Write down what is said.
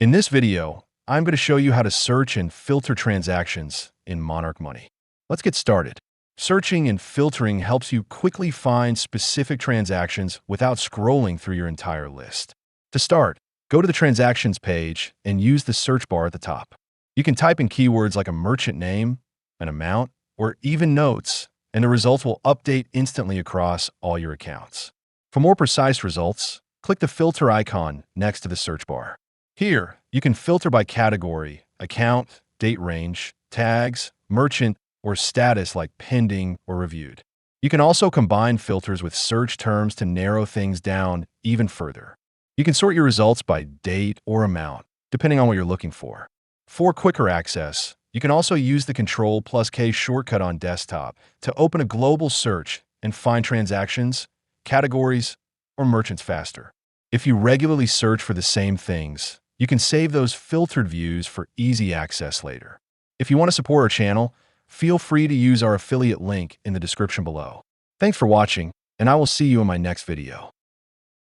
In this video, I'm going to show you how to search and filter transactions in Monarch Money. Let's get started. Searching and filtering helps you quickly find specific transactions without scrolling through your entire list. To start, go to the Transactions page and use the search bar at the top. You can type in keywords like a merchant name, an amount, or even notes, and the results will update instantly across all your accounts. For more precise results, click the filter icon next to the search bar. Here, you can filter by category, account, date range, tags, merchant, or status like pending or reviewed. You can also combine filters with search terms to narrow things down even further. You can sort your results by date or amount, depending on what you're looking for. For quicker access, you can also use the Ctrl+K shortcut on desktop to open a global search and find transactions, categories, or merchants faster. If you regularly search for the same things, you can save those filtered views for easy access later. If you want to support our channel, feel free to use our affiliate link in the description below. Thanks for watching, and I will see you in my next video.